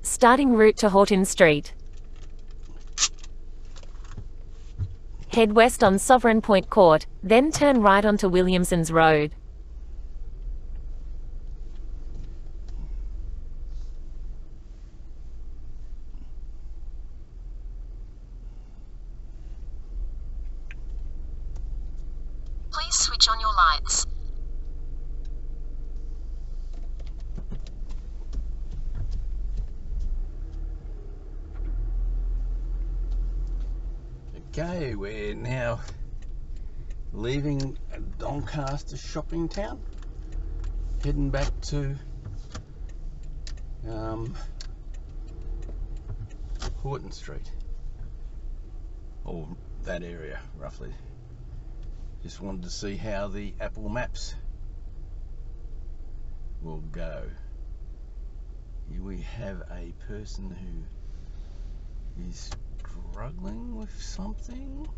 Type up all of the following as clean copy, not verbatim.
starting route to Horton Street. Head west on Sovereign Point Court, then turn right onto Williamson's Road. Please switch on your lights. Okay, we're now leaving Doncaster Shoppingtown, heading back to Horton Street, or that area roughly. Just wanted to see how the Apple Maps will go. Here we have a person who is struggling with something.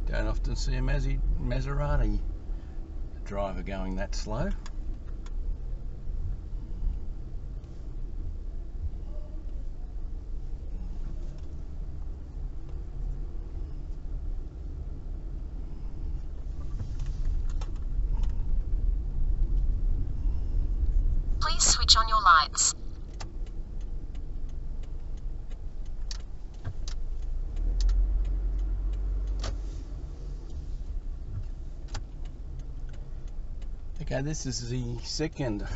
Don't often see a Maserati driver going that slow. Please switch on your lights. Okay, this is the second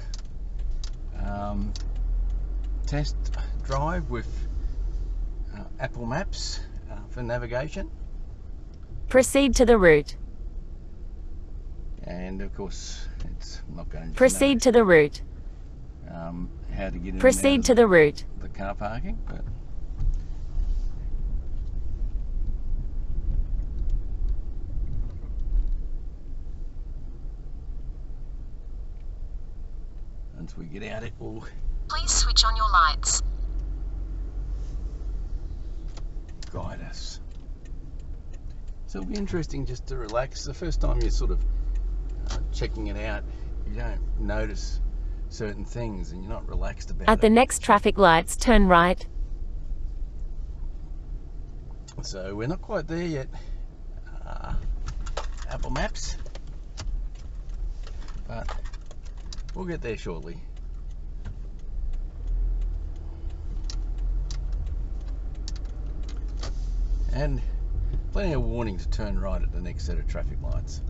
test drive with Apple Maps for navigation. Proceed to the route. And of course, it's not going to Proceed to the route. how to get in Proceed to the route. the car parking, but once we get out, it will Please switch on your lights. guide us. So it'll be interesting just to relax. The first time you're sort of checking it out, you don't notice certain things and you're not relaxed about it. At the next traffic lights, turn right. So we're not quite there yet, Apple Maps, but we'll get there shortly. And plenty of warning to turn right at the next set of traffic lights.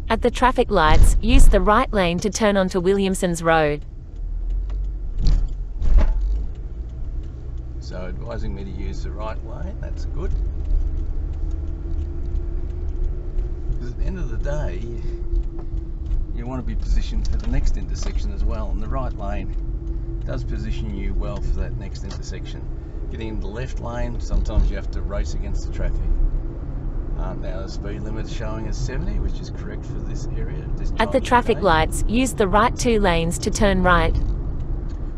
At the traffic lights, use the right lane to turn onto Williamson's Road. So advising me to use the right lane, that's good. Because at the end of the day, you want to be positioned for the next intersection as well, and the right lane does position you well for that next intersection. Getting in the left lane, sometimes you have to race against the traffic. Now the speed limit is showing as 70, which is correct for this area. At the traffic lights, use the right two lanes to turn right.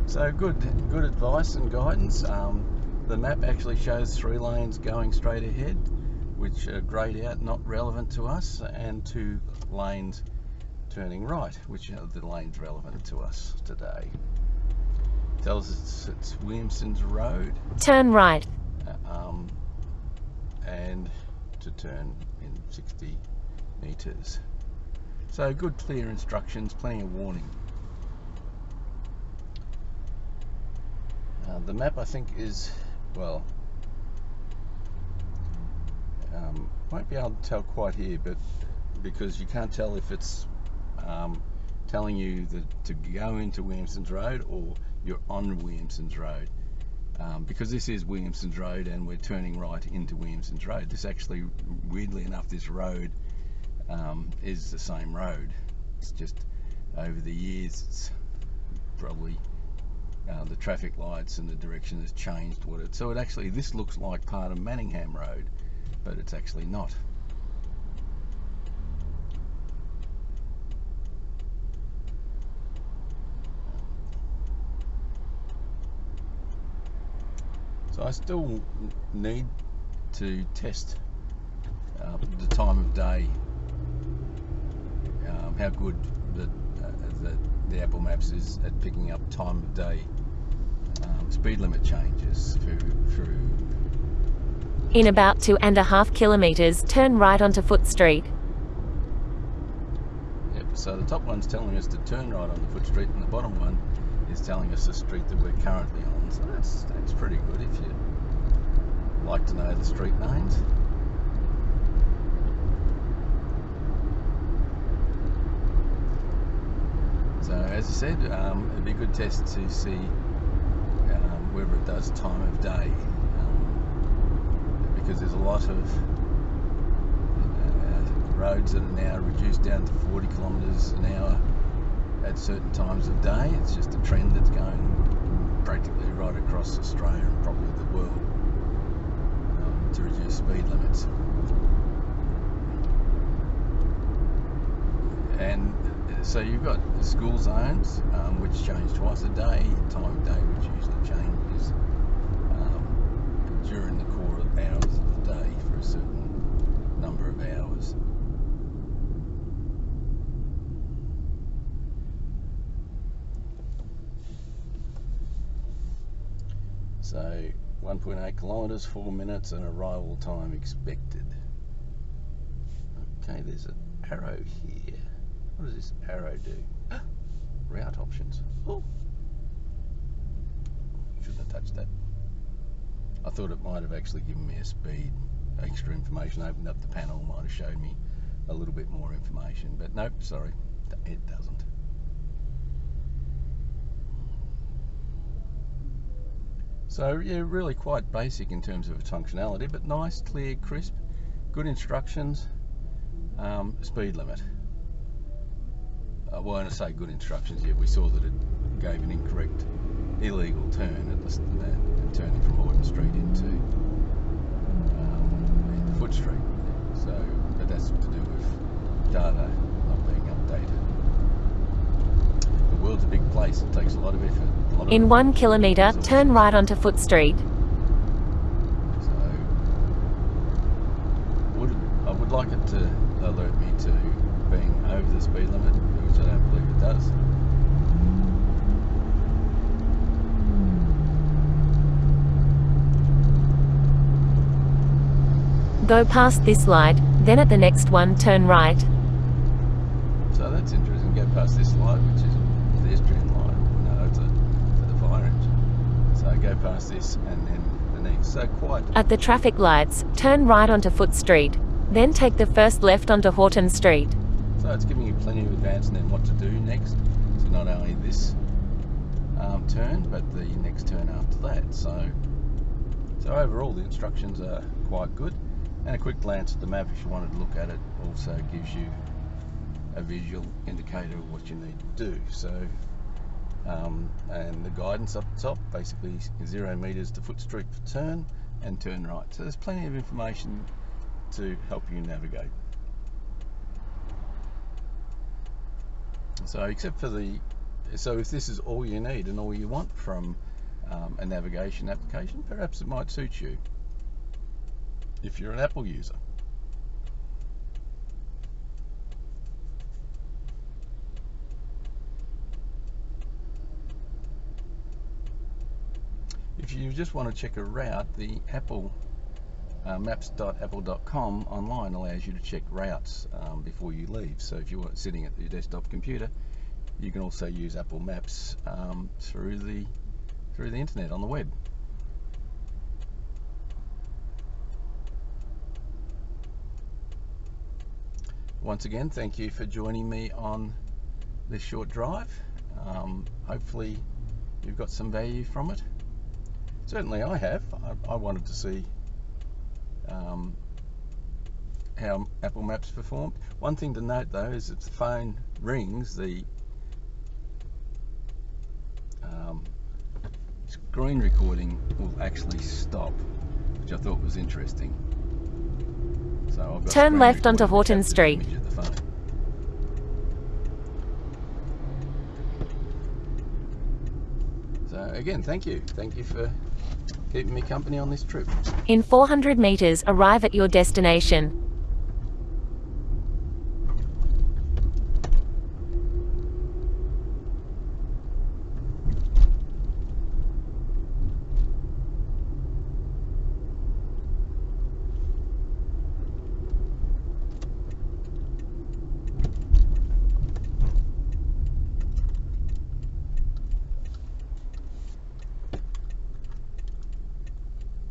So good advice and guidance. The map actually shows 3 lanes going straight ahead, which are greyed out, not relevant to us, and 2 lanes turning right, which are the lanes relevant to us today. Tells us it's Williamson's Road. Turn right. And to turn in 60 metres. So good clear instructions, plenty of warning. The map, I think, is, well, won't be able to tell quite here, but because you can't tell if it's telling you to go into Williamson's Road or you're on Williamson's Road. Because this is Williamson's Road and we're turning right into Williamson's Road. This actually, weirdly enough, this road is the same road. It's just over the years, it's probably the traffic lights and the direction has changed so it actually, this looks like part of Manningham Road, but it's actually not. So I still need to test the time of day, how good the Apple Maps is at picking up time of day speed limit changes through. In about 2.5 kilometers, turn right onto Foot Street. Yep, so the top one's telling us to turn right on the Foot Street and the bottom one is telling us the street that we're currently on. So that's pretty good if you like to know the street names. So as I said, it'd be a good test to see whether it does time of day, because there's a lot of roads that are now reduced down to 40 kilometres an hour at certain times of day. It's just a trend that's going practically right across Australia and probably the world, to reduce speed limits. And so you've got the school zones, which change twice a day. Time of day, which usually changes during the core hours of the day for a certain number of hours. So 1.8 kilometres, 4 minutes, and arrival time expected. Okay, there's an arrow here. What does this arrow do? Route options. Oh, shouldn't have touched that. I thought it might have actually given me a speed, extra information. Opened up the panel, might have showed me a little bit more information, but nope, sorry, it doesn't. So yeah, really quite basic in terms of its functionality, but nice, clear, crisp, good instructions, speed limit. Well, when I say good instructions, yeah, we saw that it gave an incorrect, illegal turn at the turning from Horton Street into Foot Street. So, but that's to do with data not being updated. The world's a big place. It takes a lot of effort. In 1 kilometre, turn right onto Foot Street. So, I would like it to alert me to being over the speed limit, which I don't believe it does. Go past this light, then at the next one turn right. So that's interesting. Go past this light, which is a pedestrian light. No, it's a fire engine. So go past this and then the next. So quite. At the traffic lights, turn right onto Foot Street. Then take the first left onto Horton Street. So it's giving you plenty of advance and then what to do next. So not only this turn, but the next turn after that. So overall, the instructions are quite good. And a quick glance at the map, if you wanted to look at it, also gives you a visual indicator of what you need to do. So, and the guidance up the top, basically 0 metres to Foot Street for turn and turn right. So there's plenty of information to help you navigate. So except for so if this is all you need and all you want from a navigation application, perhaps it might suit you if you're an Apple user. If you just want to check a route, the Apple maps.apple.com online allows you to check routes before you leave. So if you're sitting at your desktop computer, you can also use Apple Maps through through the internet on the web. Once again, thank you for joining me on this short drive. Hopefully you've got some value from it. Certainly I have. I wanted to see how Apple Maps performed. One thing to note though is if the phone rings, the screen recording will actually stop, which I thought was interesting. So I've got Turn screen left onto recording Horton to capture the Street. image of the phone. So again, thank you. Thank you for keeping me company on this trip. In 400 meters, arrive at your destination.